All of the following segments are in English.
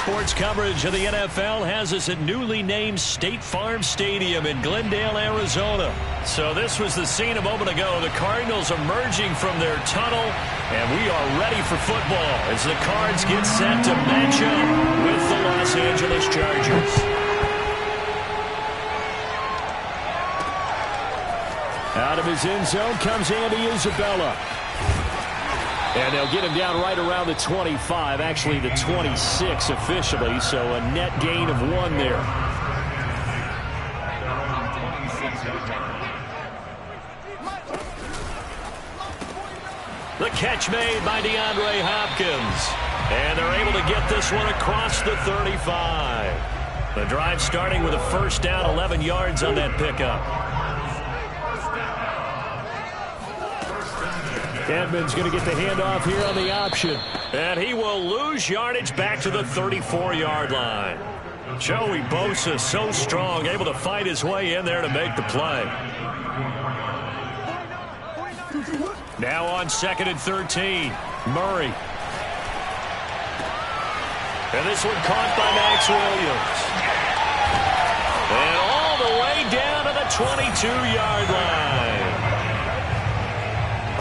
Sports coverage of the NFL has us at newly named State Farm Stadium in Glendale, Arizona. So this was the scene a moment ago. The Cardinals emerging from their tunnel, and we are ready for football as the Cards get set to match up with the Los Angeles Chargers. Out of his end zone comes Andy Isabella. And they'll get him down right around the 25, actually the 26 officially, so a net gain of 1 there. The catch made by DeAndre Hopkins. And they're able to get this one across the 35. The drive starting with a first down, 11 yards on that pickup. Edmonds going to get the handoff here on the option. And he will lose yardage back to the 34-yard line. Joey Bosa so strong, able to fight his way in there to make the play. Now on 2nd and 13, Murray. And this one caught by Max Williams. And all the way down to the 22-yard line.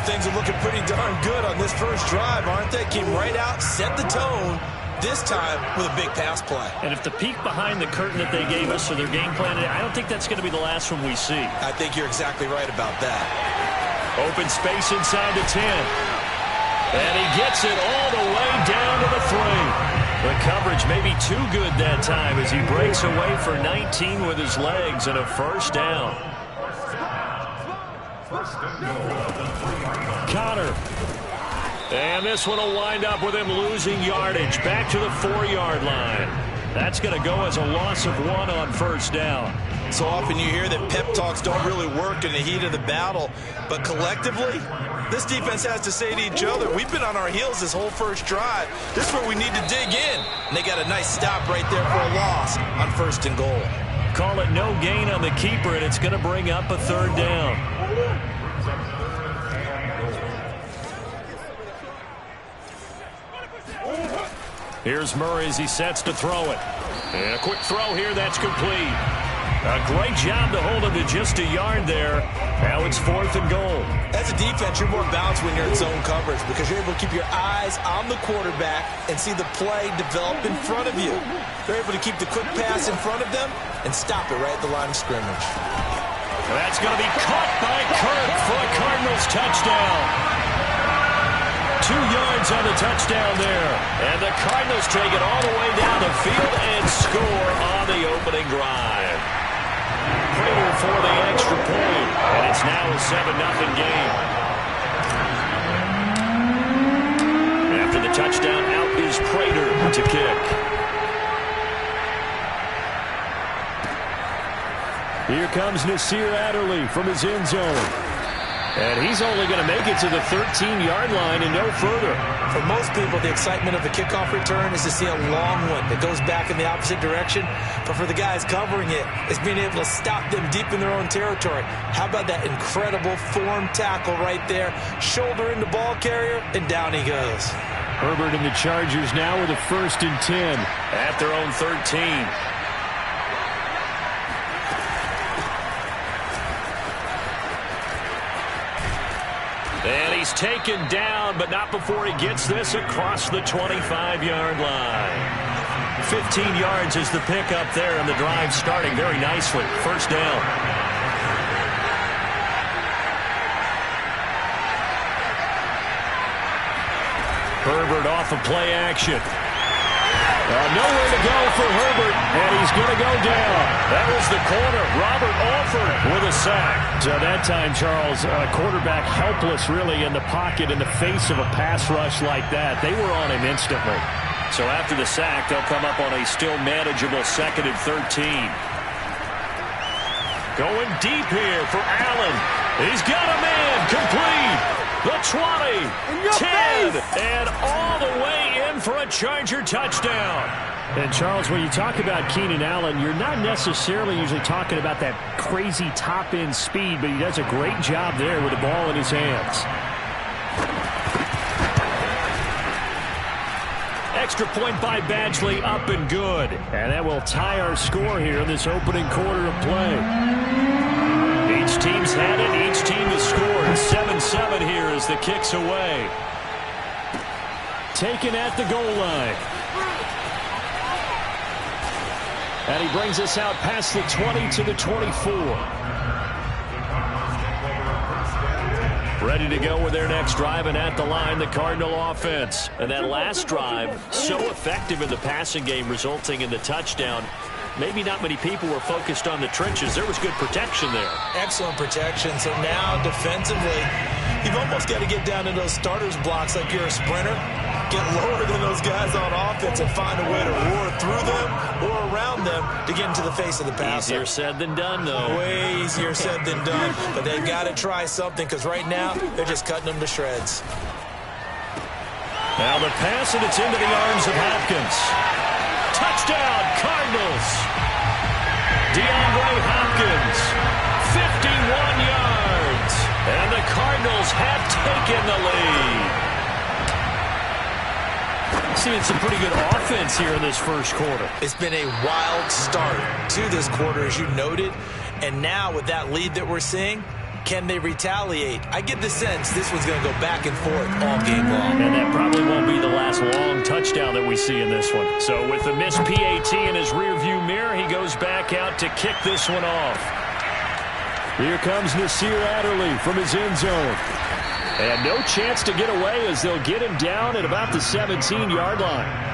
Things are looking pretty darn good on this first drive, aren't they? Came right out, set the tone, this time with a big pass play. And if the peek behind the curtain that they gave us for their game plan, I don't think that's going to be the last one we see. I think you're exactly right about that. Open space inside the 10. And he gets it all the way down to the 3. The coverage may be too good that time as he breaks away for 19 with his legs and a first down. Connor. And this one will wind up with him losing yardage back to the 4-yard line. That's going to go as a loss of 1 on first down. So often you hear that pep talks don't really work in the heat of the battle, but collectively, this defense has to say to each other, we've been on our heels this whole first drive. This is where we need to dig in. And they got a nice stop right there for a loss on 1st and goal. Call it no gain on the keeper, and it's going to bring up a 3rd down. Here's Murray as he sets to throw it. And a quick throw here, that's complete. A great job to hold him to just a yard there. Now it's 4th and goal. As a defense, you're more balanced when you're in zone coverage because you're able to keep your eyes on the quarterback and see the play develop in front of you. They're able to keep the quick pass in front of them and stop it right at the line of scrimmage. That's going to be caught by Kirk for a Cardinals touchdown. 2 yards on the touchdown there. And the Cardinals take it all the way down the field and score on the opening drive. Prater for the extra point. And it's now a 7-0 game. After the touchdown, out is Prater to kick. Here comes Nasir Adderley from his end zone. And he's only going to make it to the 13-yard line and no further. For most people, the excitement of the kickoff return is to see a long one that goes back in the opposite direction. But for the guys covering it, it's being able to stop them deep in their own territory. How about that incredible form tackle right there? Shoulder in the ball carrier, and down he goes. Herbert and the Chargers now with a 1st and 10 at their own 13. And he's taken down, but not before he gets this across the 25-yard line. 15 yards is the pickup there, and the drive starting very nicely. First down. Herbert off of play action. Nowhere to go for Herbert, and he's going to go down. That was the corner. Robert Alford with a sack. So that time, Charles, quarterback helpless really in the pocket in the face of a pass rush like that. They were on him instantly. So after the sack, they'll come up on a still manageable 2nd and 13. Going deep here for Allen. He's got a man complete. The 20, 10, and all the way in for a Charger touchdown. And, Charles, when you talk about Keenan Allen, you're not necessarily usually talking about that crazy top-end speed, but he does a great job there with the ball in his hands. extra point by Badgley, up and good. And that will tie our score here in this opening quarter of play. Each team's had it. Each team has scored. 7-7 here as the kick's away. Taken at the goal line. And he brings us out past the 20 to the 24. Ready to go with their next drive, and at the line, the Cardinal offense. And that last drive, so effective in the passing game, resulting in the touchdown. Maybe not many people were focused on the trenches. There was good protection there. Excellent protection. So now, defensively, you've almost got to get down to those starters blocks like you're a sprinter. Get lower than those guys on offense and find a way to roar through them or around them to get into the face of the passer. Easier said than done, though. Way easier said than done. But they've got to try something, because right now they're just cutting them to shreds. Now the pass, and it's into the arms of Hopkins. Touchdown, Cardinals. DeAndre Hopkins, 51 yards. And the Cardinals have taken the lead. Seeing some pretty good offense here in this first quarter. It's been a wild start to this quarter, as you noted. And now with that lead that we're seeing, can they retaliate? I get the sense this one's going to go back and forth all game long. And that probably won't be the last long touchdown that we see in this one. So with the missed PAT in his rearview mirror, he goes back out to kick this one off. Here comes Nasir Adderley from his end zone. And no chance to get away as they'll get him down at about the 17-yard line.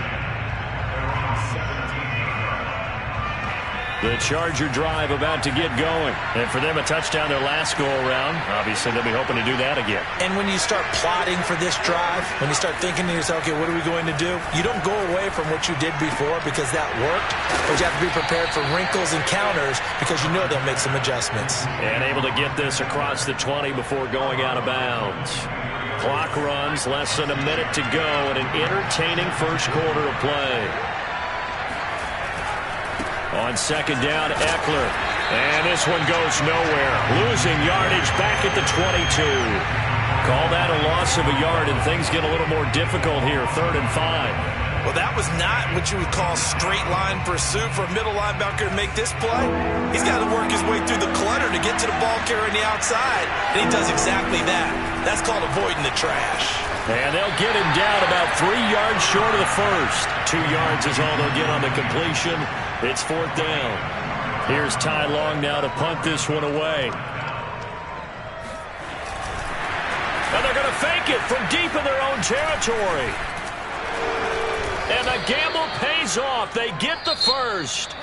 The Charger drive about to get going. And for them, a touchdown their last go-around. Obviously, they'll be hoping to do that again. And when you start plotting for this drive, when you start thinking to yourself, okay, what are we going to do? You don't go away from what you did before because that worked. But you have to be prepared for wrinkles and counters because you know they'll make some adjustments. And able to get this across the 20 before going out of bounds. Clock runs, less than a minute to go in an entertaining first quarter of play. On second down, Eckler. And this one goes nowhere. Losing yardage back at the 22. Call that a loss of a yard, and things get a little more difficult here. 3rd and 5. Well, that was not what you would call straight line pursuit for a middle linebacker to make this play. He's got to work his way through the clutter to get to the ball carrier on the outside, and he does exactly that. That's called avoiding the trash. And they'll get him down about 3 yards short of the first. 2 yards is all they'll get on the completion. It's 4th down. Here's Ty Long now to punt this one away. And they're going to fake it from deep in their own territory. And the gamble pays off. They get the first.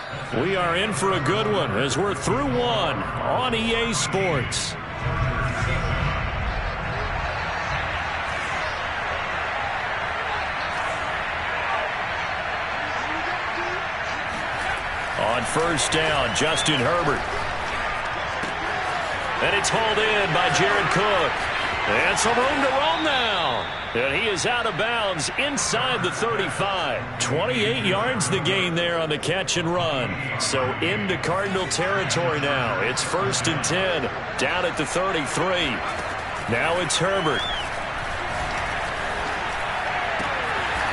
We are in for a good one as we're through one on EA Sports. On first down, Justin Herbert. And it's hauled in by Jared Cook. And some room to roam now. And he is out of bounds inside the 35. 28 yards the gain there on the catch and run. So into Cardinal territory now. It's 1st and 10. Down at the 33. Now it's Herbert.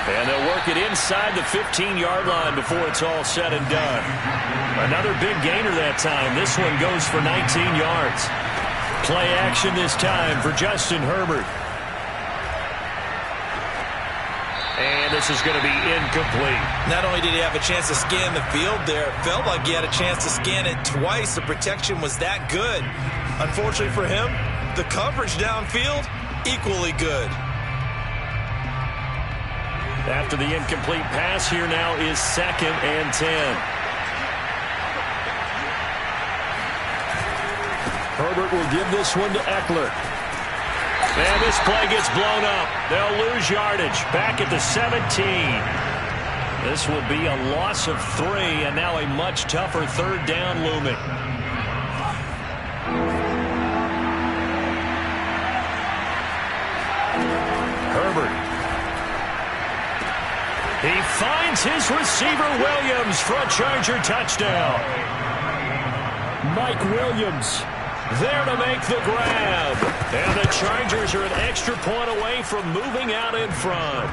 And they'll work it inside the 15-yard line before it's all said and done. Another big gainer that time. This one goes for 19 yards. Play action this time for Justin Herbert. And this is going to be incomplete. Not only did he have a chance to scan the field there, it felt like he had a chance to scan it twice. The protection was that good. Unfortunately for him, the coverage downfield, equally good. After the incomplete pass, here now is 2nd and 10. Herbert will give this one to Eckler. And this play gets blown up. They'll lose yardage back at the 17. This will be a loss of 3, and now a much tougher 3rd down looming. Herbert. He finds his receiver, Williams, for a Charger touchdown. Mike Williams there to make the grab. And the Chargers are an extra point away from moving out in front.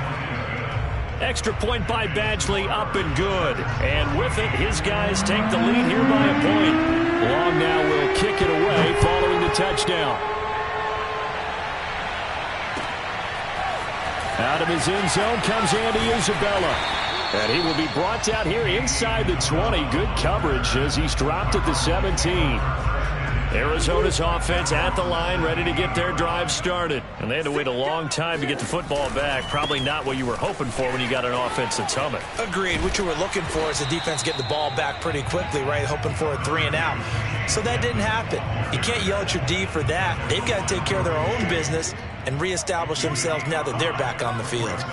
Extra point by Badgley, up and good. And with it, his guys take the lead here by a point. Long now will kick it away following the touchdown. Out of his end zone comes Andy Isabella. And he will be brought down here inside the 20. Good coverage as he's dropped at the 17. Arizona's offense at the line, ready to get their drive started. And they had to wait a long time to get the football back. Probably not what you were hoping for when you got an offense that's humming. Agreed. What you were looking for is the defense getting the ball back pretty quickly, right? Hoping for a 3 and out. So that didn't happen. You can't yell at your D for that. They've got to take care of their own business and reestablish themselves now that they're back on the field.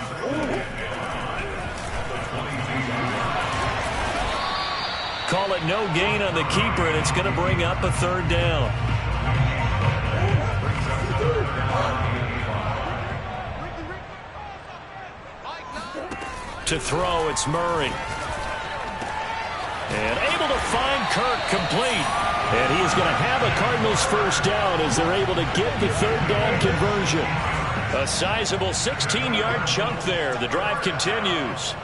Call it no gain on the keeper, and it's going to bring up a 3rd down. To throw, it's Murray. And able to find Kirk complete. And he is going to have a Cardinals 1st down as they're able to get the 3rd down conversion. A sizable 16-yard chunk there. The drive continues.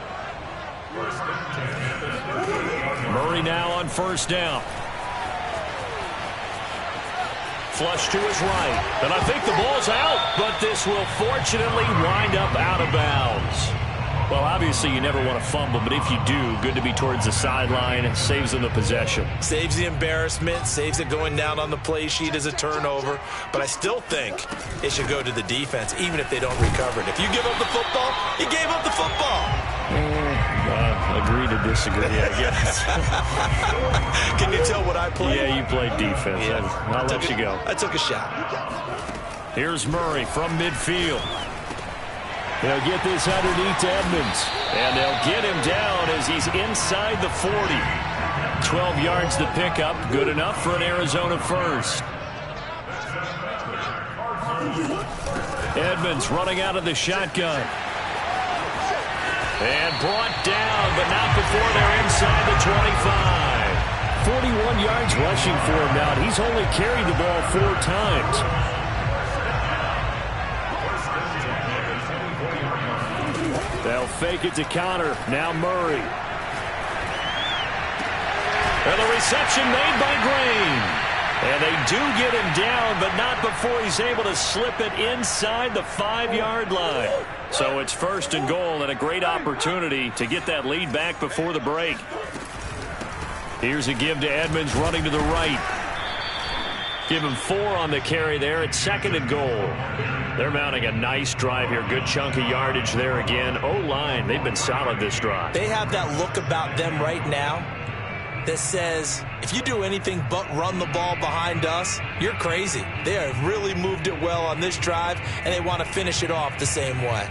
Murray now on 1st down. Flush to his right. And I think the ball's out, but this will fortunately wind up out of bounds. Well, obviously you never want to fumble, but if you do, good to be towards the sideline. It saves them the possession. Saves the embarrassment, saves it going down on the play sheet as a turnover. But I still think it should go to the defense, even if they don't recover it. If you give up the football, you gave up the football. Agree to disagree, I guess. Can you tell what I played? Yeah, you played defense. Yeah. I'll let you go. I took a shot. Here's Murray from midfield. They'll get this underneath to Edmonds. And they'll get him down as he's inside the 40. 12 yards to pick up. Good enough for an Arizona 1st. Edmonds running out of the shotgun. And brought down, but not before they're inside the 25. 41 yards rushing for him now. He's only carried the ball 4 times. They'll fake it to counter. Now Murray. And the reception made by Green. And they do get him down, but not before he's able to slip it inside the 5-yard line. So it's 1st and goal, and a great opportunity to get that lead back before the break. Here's a give to Edmonds running to the right. Give him 4 on the carry there at 2nd and goal. They're mounting a nice drive here. Good chunk of yardage there again. O-line, they've been solid this drive. They have that look about them right now that says, if you do anything but run the ball behind us, you're crazy. They have really moved it well on this drive, and they want to finish it off the same way.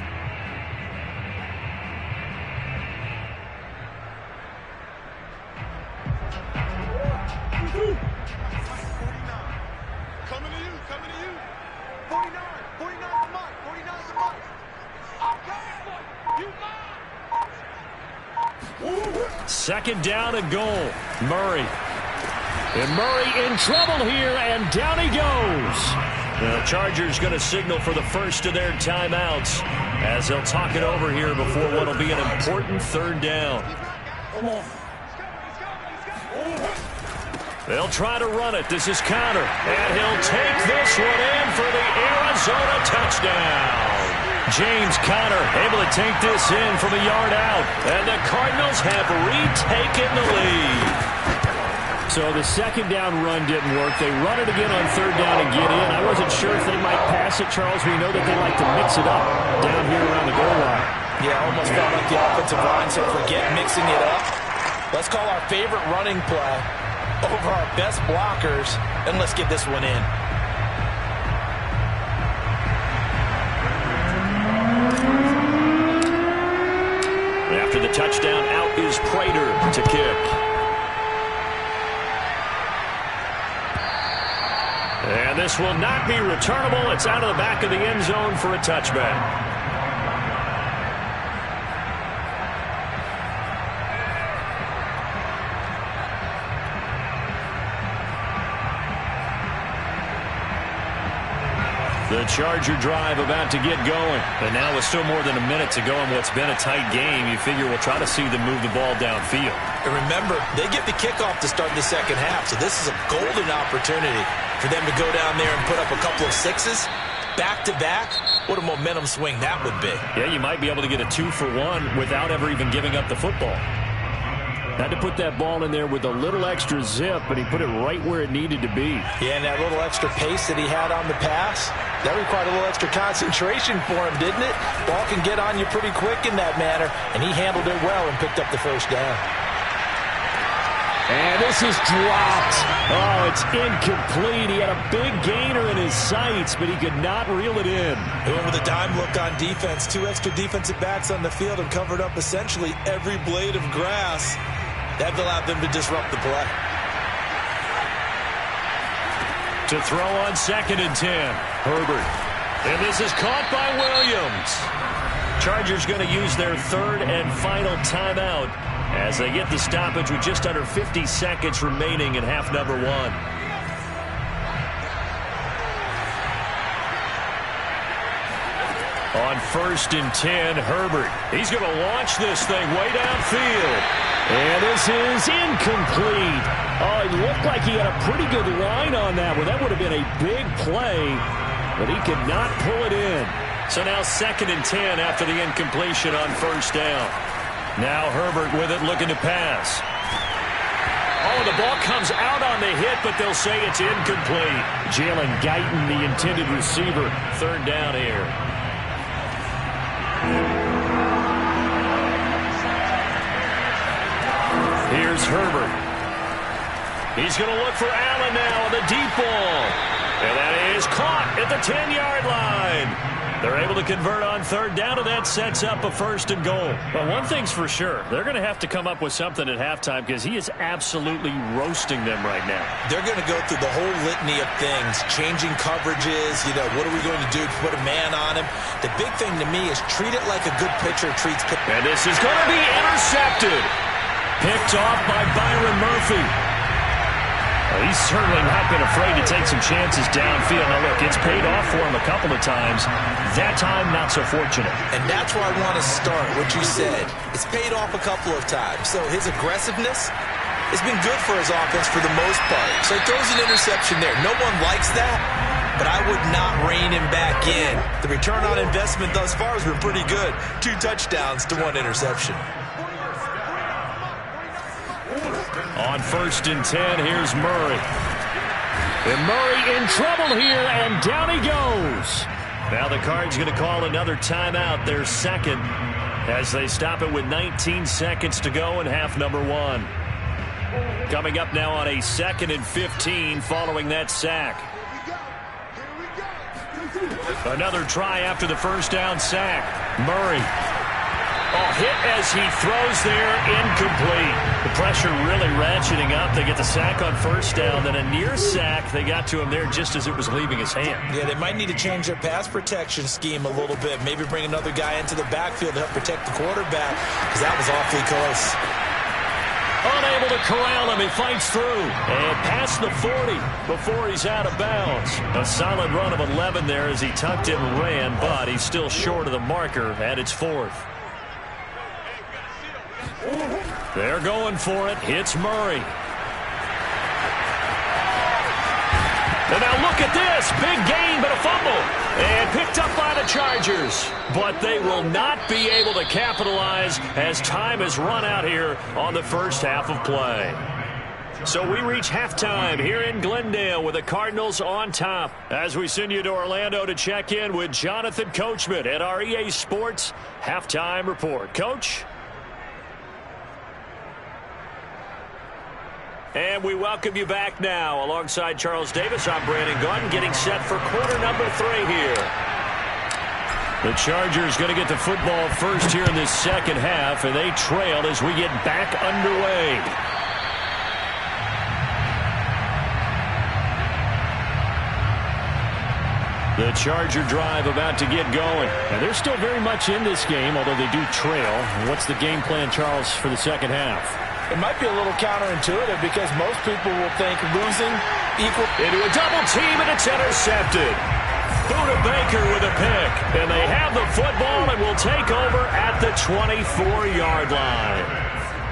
Coming to you. 49 to Mike. 49 to Mike. You lie. 2nd down and goal. Murray. And Murray in trouble here, and down he goes. The Chargers going to signal for the first of their timeouts as they'll talk it over here before what will be an important 3rd down. They'll try to run it. This is counter. And he'll take this one in for the Arizona touchdown. James Conner able to take this in from a yard out. And the Cardinals have retaken the lead. So the 2nd down run didn't work. They run it again on 3rd down and get in. I wasn't sure if they might pass it, Charles. We know that they like to mix it up down here around the goal line. Yeah, almost felt like the offensive line said, forget mixing it up. Let's call our favorite running play over our best blockers, and let's get this one in. After the touchdown, out is Prater to kick. And this will not be returnable. It's out of the back of the end zone for a touchback. The Charger drive about to get going. And now with still more than a minute to go in what's been a tight game, you figure we'll try to see them move the ball downfield. And remember, they get the kickoff to start the second half, so this is a golden opportunity for them to go down there and put up a couple of sixes back-to-back. What a momentum swing that would be. Yeah, you might be able to get a 2-for-1 without ever even giving up the football. Had to put that ball in there with a little extra zip, but he put it right where it needed to be. Yeah, and that little extra pace that he had on the pass, that required a little extra concentration for him, didn't it? Ball can get on you pretty quick in that manner, and he handled it well and picked up the first down. And this is dropped. Oh, it's incomplete. He had a big gainer in his sights, but he could not reel it in. He went with a dime look on defense. 2 extra defensive backs on the field and covered up essentially every blade of grass. That allowed them to disrupt the play. To throw on 2nd and 10. Herbert. And this is caught by Williams. Chargers going to use their 3rd and final timeout as they get the stoppage with just under 50 seconds remaining in half number 1. On 1st and 10, Herbert. He's going to launch this thing way downfield. And this is incomplete. Oh, it looked like he had a pretty good line on that one. That would have been a big play, but he could not pull it in. So now 2nd and 10 after the incompletion on 1st down. Now Herbert with it, looking to pass. Oh, the ball comes out on the hit, but they'll say it's incomplete. Jalen Guyton, the intended receiver. 3rd down here. Here's Herbert. He's going to look for Allen now on the deep ball. And that is caught at the 10-yard line. They're able to convert on 3rd down, and that sets up a 1st and goal. But one thing's for sure, they're going to have to come up with something at halftime because he is absolutely roasting them right now. They're going to go through the whole litany of things, changing coverages, what are we going to do to put a man on him? The big thing to me is treat it like a good pitcher treats pitch. And this is going to be intercepted. Picked off by Byron Murphy. Well, he's certainly not been afraid to take some chances downfield. Now, look, it's paid off for him a couple of times. That time, not so fortunate. And that's where I want to start, what you said. It's paid off a couple of times. So his aggressiveness has been good for his offense for the most part. So he throws an interception there. No one likes that, but I would not rein him back in. The return on investment thus far has been pretty good. 2 touchdowns to 1 interception. On 1st and 10, here's Murray. And Murray in trouble here, and down he goes. Now the Cards going to call another timeout, their 2nd, as they stop it with 19 seconds to go in half number 1. Coming up now on a 2nd and 15 following that sack. Another try after the 1st down sack. Murray. Oh, hit as he throws there, incomplete. The pressure really ratcheting up. They get the sack on 1st down, then a near sack. They got to him there just as it was leaving his hand. Yeah, they might need to change their pass protection scheme a little bit. Maybe bring another guy into the backfield to help protect the quarterback, because that was awfully close. Unable to corral him. He fights through and past the 40 before he's out of bounds. A solid run of 11 there as he tucked it and ran, but he's still short of the marker, and it's 4th. They're going for it. Hits Murray. And now look at this. Big gain, but a fumble. And picked up by the Chargers. But they will not be able to capitalize as time has run out here on the 1st half of play. So we reach halftime here in Glendale with the Cardinals on top. As we send you to Orlando to check in with Jonathan Coachman at our EA Sports Halftime Report. Coach? And we welcome you back now. Alongside Charles Davis, I'm Brandon Gaudin, getting set for quarter number 3 here. The Chargers going to get the football first here in this 2nd half, and they trail as we get back underway. The Charger drive about to get going. And they're still very much in this game, although they do trail. What's the game plan, Charles, for the 2nd half? It might be a little counterintuitive because most people will think losing equal into a double team, and it's intercepted. Buda Baker with a pick. And they have the football and will take over at the 24-yard line.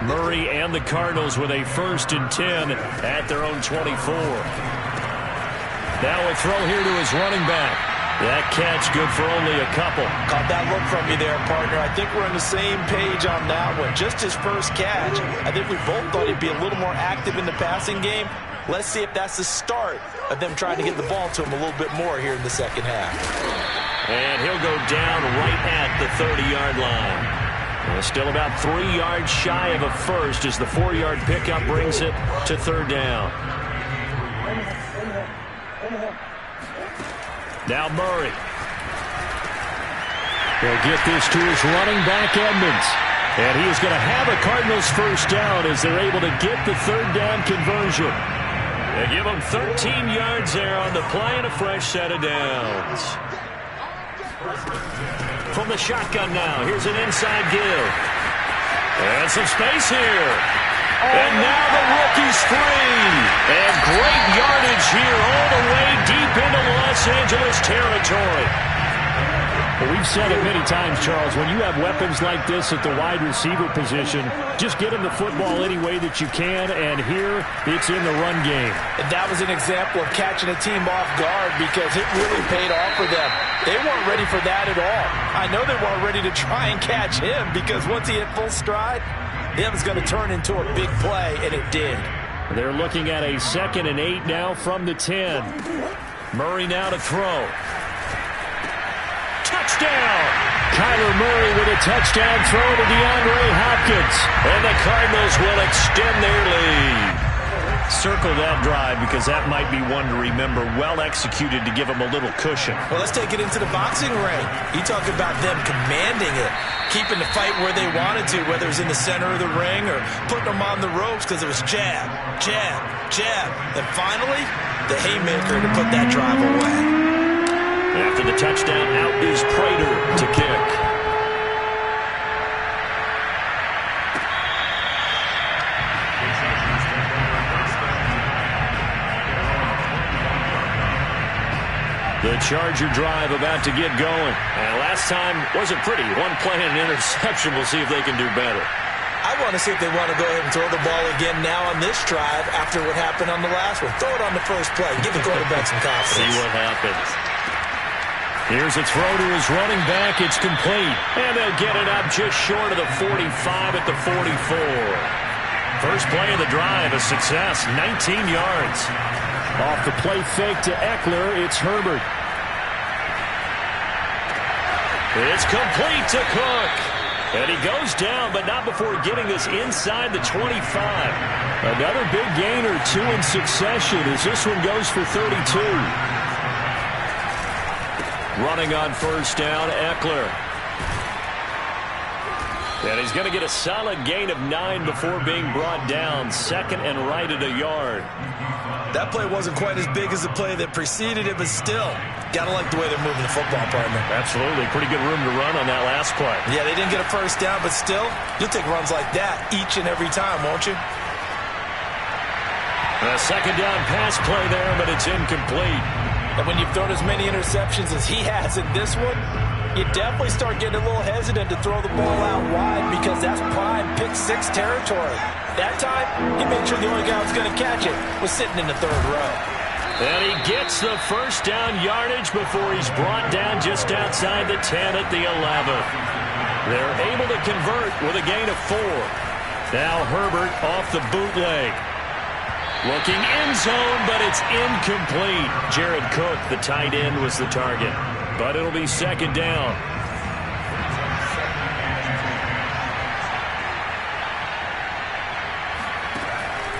Murray and the Cardinals with a 1st and 10 at their own 24. Now a throw here to his running back. That catch good for only a couple. Caught that look from you there, partner. I think we're on the same page on that one. Just his first catch. I think we both thought he'd be a little more active in the passing game. Let's see if that's the start of them trying to get the ball to him a little bit more here in the second half. And he'll go down right at the 30-yard line. Still about 3 yards shy of a first as the 4-yard pickup brings it to 3rd down. Now Murray. He'll get this to his running back, Edmonds. And he is going to have a Cardinals 1st down as they're able to get the 3rd down conversion. They give him 13 yards there on the play and a fresh set of downs. From the shotgun now, here's an inside give. And some space here. And now the rookie's free. And great yardage here all the way deep into Los Angeles territory. Well, we've said it many times, Charles, when you have weapons like this at the wide receiver position, just get him the football any way that you can, and here it's in the run game. And that was an example of catching a team off guard because it really paid off for them. They weren't ready for that at all. I know they weren't ready to try and catch him because once he hit full stride, it was going to turn into a big play, and it did. They're looking at a 2nd and 8 now from the 10. Murray now to throw. Touchdown! Kyler Murray with a touchdown throw to DeAndre Hopkins. And the Cardinals will extend their lead. Circle that drive because that might be one to remember. Well executed to give them a little cushion. Well, let's take it into the boxing ring. You talk about them commanding it, keeping the fight where they wanted to, whether it was in the center of the ring or putting them on the ropes because it was jab, jab, jab. And finally, the haymaker to put that drive away. After the touchdown, out is Prater to kick. The Charger drive about to get going. And last time wasn't pretty. One play and an interception. We'll see if they can do better. I want to see if they want to go ahead and throw the ball again now on this drive after what happened on the last one. Throw it on the first play. Give the quarterback some confidence. See what happens. Here's a throw to his running back. It's complete. And they'll get it up just short of the 45 at the 44. First play of the drive, a success, 19 yards. Off the play fake to Eckler, it's Herbert. It's complete to Cook. And he goes down, but not before getting this inside the 25. Another big gain or 2 in succession as this one goes for 32. Running on 1st down, Eckler. And he's going to get a solid gain of 9 before being brought down. 2nd and right at a yard. That play wasn't quite as big as the play that preceded it, but still, got to like the way they're moving the football, partner. Absolutely. Pretty good room to run on that last play. Yeah, they didn't get a 1st down, but still, you'll take runs like that each and every time, won't you? A 2nd down pass play there, but it's incomplete. And when you've thrown as many interceptions as he has in this one, you definitely start getting a little hesitant to throw the ball out wide because that's prime pick 6 territory. That time, he made sure the only guy who was going to catch it was sitting in the 3rd row. And he gets the 1st down yardage before he's brought down just outside the 10 at the 11. They're able to convert with a gain of 4. Now Herbert off the bootleg. Looking end zone, but it's incomplete. Jared Cook, the tight end, was the target. But it'll be 2nd down.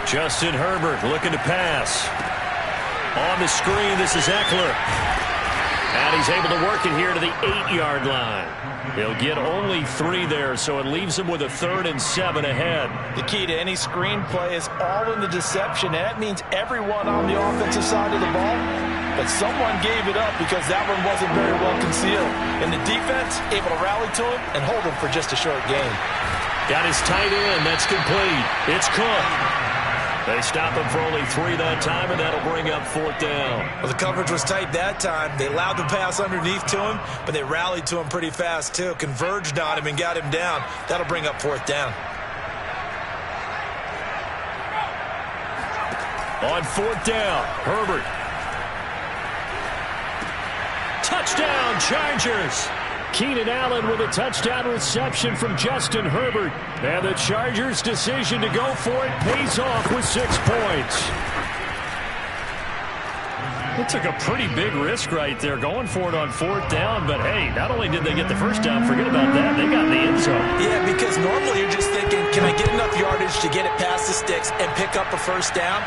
Justin Herbert looking to pass. On the screen, this is Eckler. And he's able to work it here to the 8-yard line. He'll get only 3 there, so it leaves him with a 3rd and 7 ahead. The key to any screenplay is all in the deception, and that means everyone on the offensive side of the ball. But someone gave it up because that one wasn't very well concealed. And the defense able to rally to him and hold him for just a short gain. Got his tight end. That's complete. It's Cook. They stop him for only 3 that time, and that'll bring up 4th down. Well, the coverage was tight that time. They allowed the pass underneath to him, but they rallied to him pretty fast, too. Converged on him and got him down. That'll bring up 4th down. On 4th down, Herbert. Touchdown, Chargers. Keenan Allen with a touchdown reception from Justin Herbert. And the Chargers' decision to go for it pays off with 6 points. It took a pretty big risk right there going for it on 4th down. But, hey, not only did they get the first down, forget about that, they got in the end zone. Yeah, because normally you're just thinking, can I get enough yardage to get it past the sticks and pick up a first down?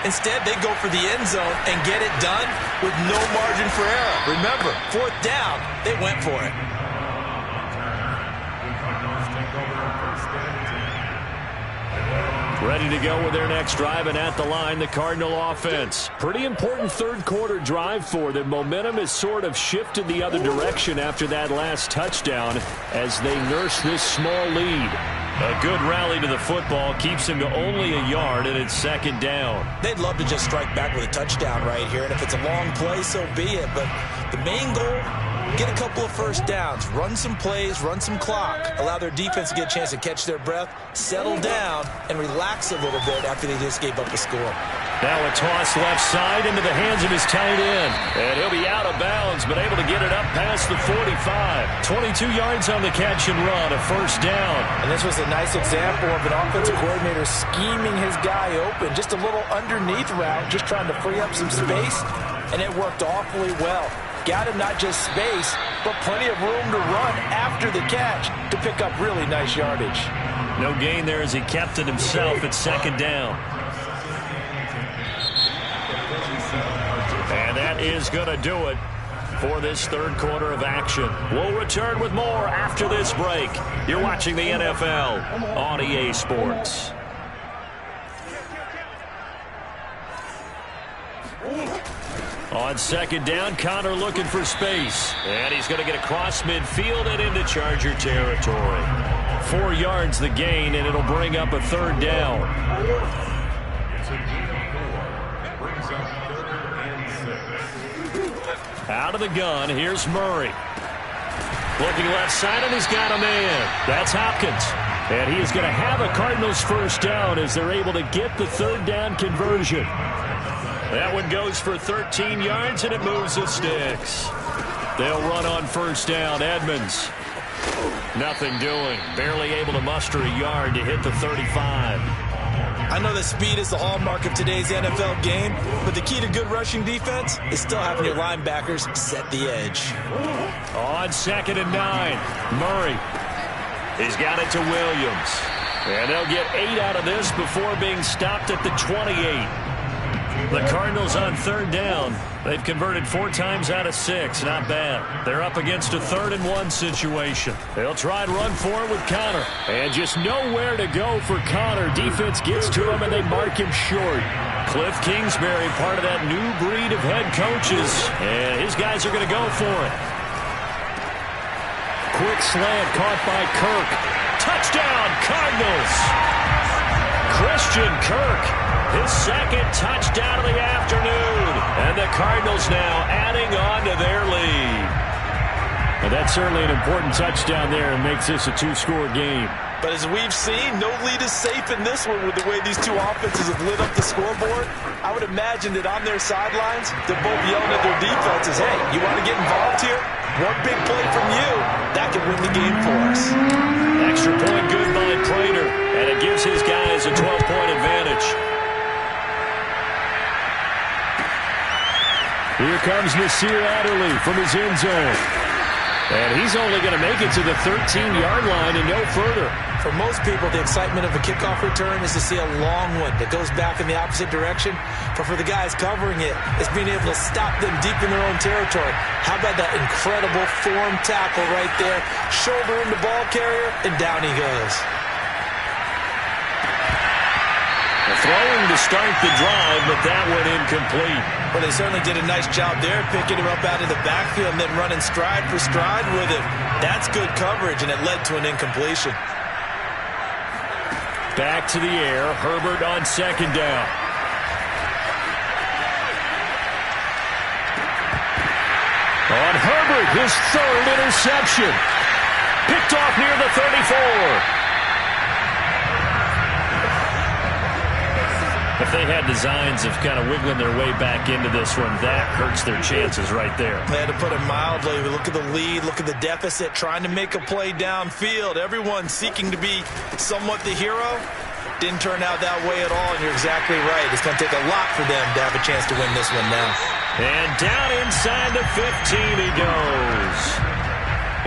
Instead, they go for the end zone and get it done with no margin for error. Remember, 4th down, they went for it. Ready to go with their next drive, and at the line, the Cardinal offense. Pretty important third-quarter drive for them. Momentum has sort of shifted the other direction after that last touchdown as they nurse this small lead. A good rally to the football keeps him to only a yard, and it's 2nd down. They'd love to just strike back with a touchdown right here, and if it's a long play, so be it. But the main goal, get a couple of first downs, run some plays, run some clock, allow their defense to get a chance to catch their breath, settle down, and relax a little bit after they just gave up a score. Now a toss left side into the hands of his tight end. And he'll be out of bounds, but able to get it up past the 45. 22 yards on the catch and run, a 1st down. And this was a nice example of an offensive coordinator scheming his guy open. Just a little underneath route, just trying to free up some space, and it worked awfully well. Got him not just space, but plenty of room to run after the catch to pick up really nice yardage. No gain there as he kept it himself at 2nd down. And that is going to do it for this 3rd quarter of action. We'll return with more after this break. You're watching the NFL on EA Sports. On 2nd down, Connor looking for space. And he's going to get across midfield and into Charger territory. 4 yards the gain, and it'll bring up a 3rd down. Out of the gun, here's Murray. Looking left side, and he's got a man. That's Hopkins. And he is going to have a Cardinals 1st down as they're able to get the 3rd down conversion. That one goes for 13 yards, and it moves the sticks. They'll run on 1st down. Edmonds. Nothing doing. Barely able to muster a yard to hit the 35. I know that speed is the hallmark of today's NFL game, but the key to good rushing defense is still having your linebackers set the edge. On 2nd and 9, Murray. He's got it to Williams. And they'll get 8 out of this before being stopped at the 28. The Cardinals on 3rd down. They've converted 4 times out of 6. Not bad. They're up against a 3rd and 1 situation. They'll try and run for it with Connor. And just nowhere to go for Connor. Defense gets to him, and they mark him short. Cliff Kingsbury, part of that new breed of head coaches. And his guys are going to go for it. Quick slant caught by Kirk. Touchdown, Cardinals. Christian Kirk, his 2nd touchdown of the afternoon. And the Cardinals now adding on to their lead. And that's certainly an important touchdown there and makes this a 2-score game. But as we've seen, no lead is safe in this one with the way these two offenses have lit up the scoreboard. I would imagine that on their sidelines, they're both yelling at their defenses, hey, you want to get involved here? One big play from you, that could win the game for us. Extra point good by Prater, and it gives his guys a 12-point advantage. Here comes Nasir Adderley from his end zone. And he's only going to make it to the 13-yard line and no further. For most people, the excitement of a kickoff return is to see a long one that goes back in the opposite direction. But for the guys covering it, it's being able to stop them deep in their own territory. How about that incredible form tackle right there? Shoulder in the ball carrier, and down he goes. Throwing to start the drive, but that went incomplete. Well, they certainly did a nice job there, picking him up out of the backfield and then running stride for stride with him. That's good coverage, and it led to an incompletion. Back to the air. Herbert on second down. On Herbert, his third interception. Picked off near the 34. If they had designs of kind of wiggling their way back into this one, that hurts their chances right there. They had to put it mildly. Look at the lead, look at the deficit, trying to make a play downfield. Everyone seeking to be somewhat the hero. Didn't turn out that way at all, and you're exactly right. It's going to take a lot for them to have a chance to win this one now. And down inside the 15 he goes.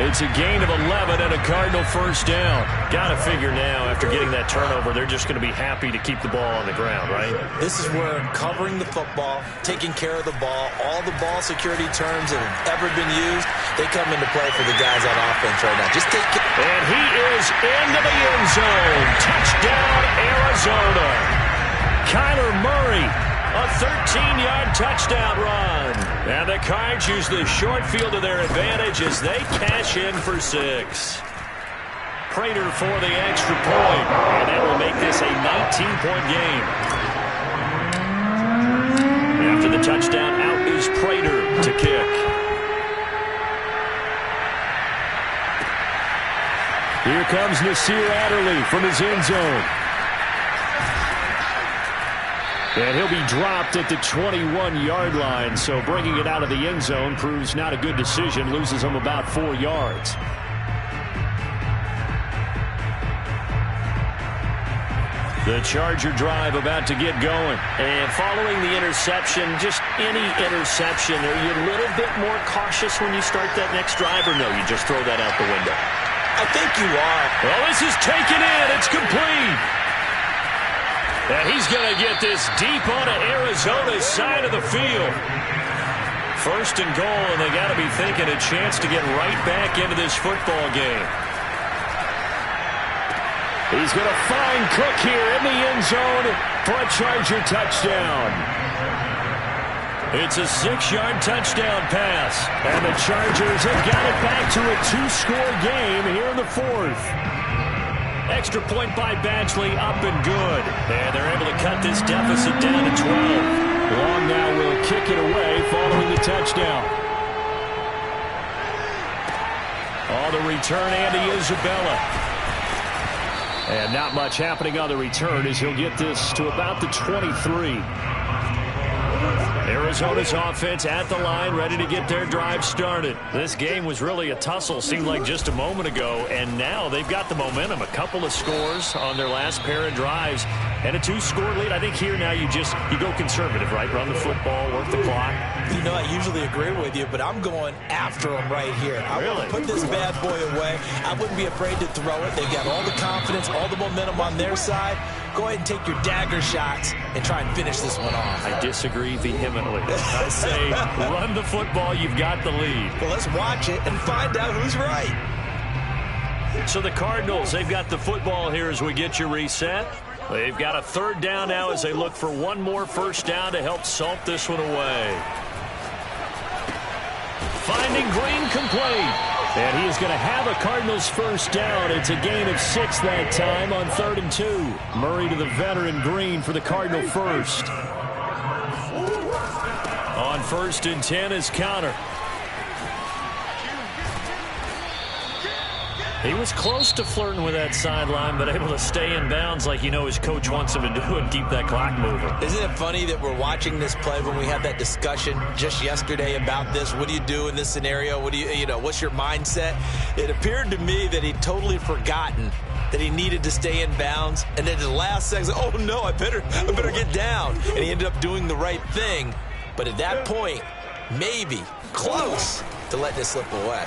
It's a gain of 11 and a Cardinal first down. Got to figure now, after getting that turnover, they're just going to be happy to keep the ball on the ground, right? This is where covering the football, taking care of the ball, all the ball security terms that have ever been used, they come into play for the guys on offense right now. Just take care. And he is into the end zone. Touchdown, Arizona. Kyler Murray, a 13-yard touchdown run. And the Cards use the short field to their advantage as they cash in for 6. Prater for the extra point. And that will make this a 19-point game. After the touchdown, out is Prater to kick. Here comes Nasir Adderley from his end zone. And he'll be dropped at the 21-yard line, so bringing it out of the end zone proves not a good decision, loses him about 4 yards. The Charger drive about to get going. And following the interception, just any interception, are you a little bit more cautious when you start that next drive, or no, you just throw that out the window? I think you are. Well, this is taken in. It's complete. And he's going to get this deep onto Arizona's side of the field. First and goal, and they got to be thinking a chance to get right back into this football game. He's going to find Cook here in the end zone for a Charger touchdown. It's a 6-yard touchdown pass, and the Chargers have got it back to a 2-score game here in the 4th. Extra point by Badgley, up and good. And they're able to cut this deficit down to 12. Long now will kick it away following the touchdown. On the return, Andy Isabella. And not much happening on the return as he'll get this to about the 23. Arizona's offense at the line, ready to get their drive started. This game was really a tussle, seemed like just a moment ago, and now they've got the momentum. A couple of scores on their last pair of drives, and a 2-score lead. I think here now you go conservative, right? Run the football, work the clock. You know, I usually agree with you, but I'm going after them right here. I want to put this bad boy away. I wouldn't be afraid to throw it. They've got all the confidence, all the momentum on their side. Go ahead and take your dagger shots and try and finish this one off. I disagree vehemently. I say run the football. You've got the lead. Well, let's watch it and find out who's right. So the Cardinals, they've got the football here as we get you reset. They've got a 3rd down now as they look for one more first down to help salt this one away. Finding Green complete. And he is going to have a Cardinals first down. It's a gain of 6 that time on 3rd and 2. Murray to the veteran Green for the Cardinal first. On 1st and 10 is Counter. He was close to flirting with that sideline, but able to stay in bounds like his coach wants him to do and keep that clock moving. Isn't it funny that we're watching this play when we had that discussion just yesterday about this? What do you do in this scenario? What do what's your mindset? It appeared to me that he'd totally forgotten that he needed to stay in bounds, and then at the last second, oh no, I better get down. And he ended up doing the right thing. But at that point, maybe close to letting it slip away.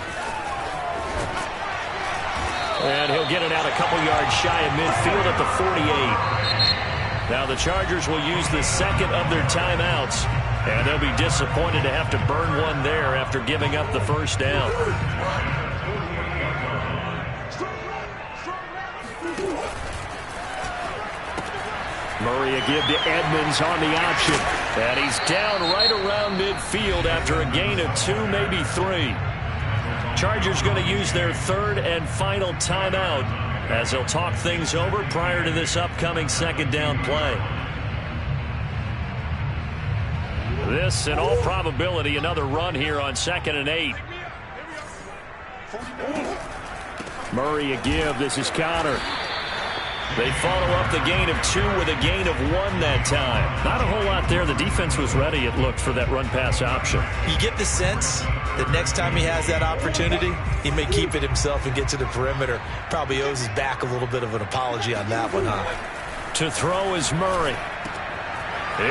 And he'll get it out a couple yards shy of midfield at the 48. Now the Chargers will use the second of their timeouts, and they'll be disappointed to have to burn one there after giving up the first down. Murray a give to Edmonds on the option. And he's down right around midfield after a gain of 2, maybe 3. Chargers going to use their 3rd and final timeout as they'll talk things over prior to this upcoming second down play. This, in all probability, another run here on 2nd and 8. Murray a give. This is Connor. They follow up the gain of 2 with a gain of 1 that time. Not a whole lot there. The defense was ready, it looked, for that run-pass option. You get the sense that next time he has that opportunity, he may keep it himself and get to the perimeter. Probably owes his back a little bit of an apology on that one, huh? To throw is Murray.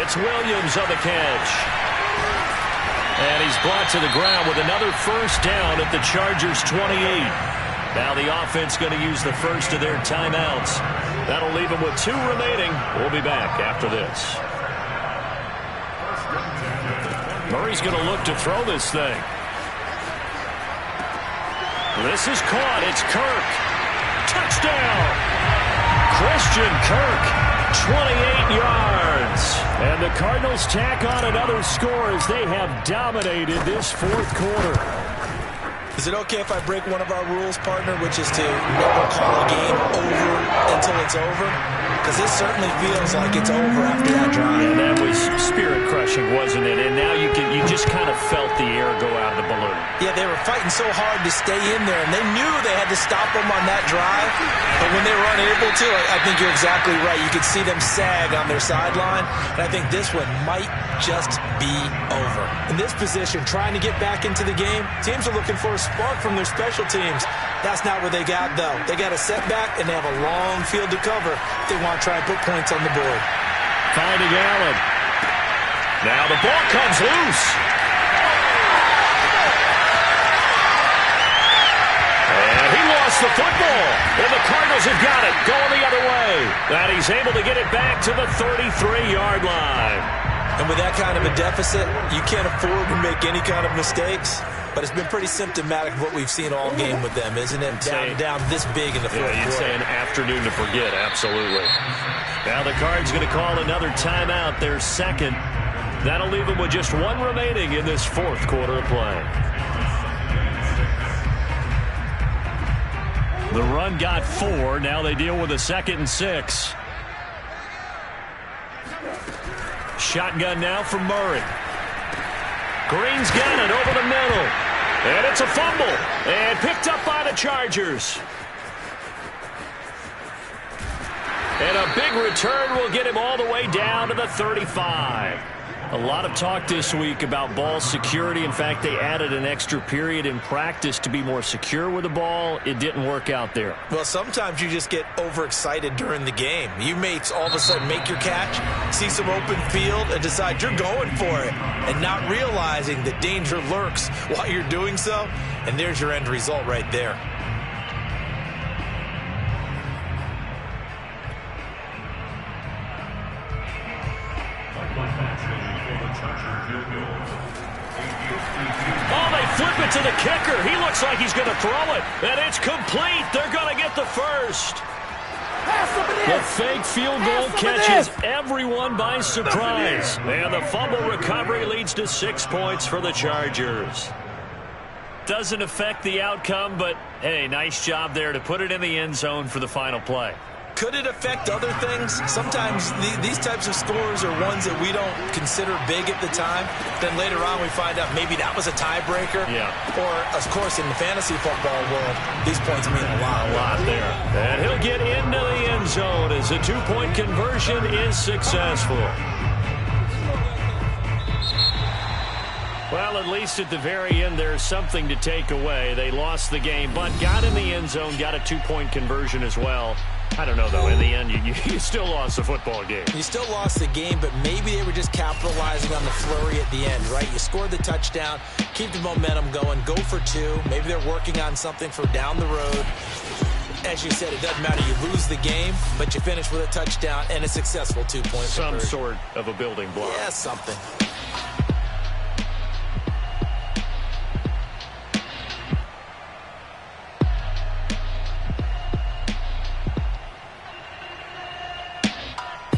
It's Williams on the catch. And he's brought to the ground with another first down at the Chargers' 28. Now the offense going to use the first of their timeouts. That'll leave them with 2 remaining. We'll be back after this. Murray's going to look to throw this thing. This is caught. It's Kirk. Touchdown. Christian Kirk. 28 yards. And the Cardinals tack on another score as they have dominated this 4th quarter. Is it okay if I break one of our rules, partner, which is to never call a game over until it's over? Because this certainly feels like it's over after that drive. Yeah, that was spirit-crushing, wasn't it? And now you just kind of felt the air go out of the balloon. Yeah, they were fighting so hard to stay in there, and they knew they had to stop them on that drive. But when they were unable to, I think you're exactly right. You could see them sag on their sideline, and I think this one might just be over. In this position, trying to get back into the game, teams are looking for a spark from their special teams. That's not what they got, though. They got a setback, and they have a long field to cover if they want to try and put points on the board. Finding Allen. Now the ball comes loose. And he lost the football. And the Cardinals have got it, going the other way. And he's able to get it back to the 33-yard line. And with that kind of a deficit, you can't afford to make any kind of mistakes. But it's been pretty symptomatic of what we've seen all game with them, isn't it? Down this big in the 4th quarter. You'd say an afternoon to forget, absolutely. Now the Cards going to call another timeout, their 2nd. That'll leave them with just 1 remaining in this 4th quarter of play. The run got 4. Now they deal with a 2nd and 6. Shotgun now from Murray. Green's got it over the middle. And it's a fumble. And picked up by the Chargers. And a big return will get him all the way down to the 35. A lot of talk this week about ball security. In fact, they added an extra period in practice to be more secure with the ball. It didn't work out there. Well, sometimes you just get overexcited during the game. You may all of a sudden make your catch, see some open field, and decide you're going for it, and not realizing that danger lurks while you're doing so. And there's your end result right there. Oh, they flip it to the kicker. He looks like he's going to throw it. And it's complete. They're going to get the first. The fake field goal catches everyone by surprise. And the fumble recovery leads to 6 points for the Chargers. Doesn't affect the outcome, but, hey, nice job there to put it in the end zone for the final play. Could it affect other things? Sometimes these types of scores are ones that we don't consider big at the time. Then later on we find out maybe that was a tiebreaker. Yeah. Or, of course, in the fantasy football world, these points mean a lot. A lot there. And he'll get into the end zone as the 2-point conversion is successful. Well, at least at the very end, there's something to take away. They lost the game, but got in the end zone, got a 2-point conversion as well. I don't know, though. In the end, you still lost the football game. You still lost the game, but maybe they were just capitalizing on the flurry at the end, right? You scored the touchdown, keep the momentum going, go for 2. Maybe they're working on something for down the road. As you said, it doesn't matter. You lose the game, but you finish with a touchdown and a successful 2-point conversion. Some sort of a building block. Yeah, something.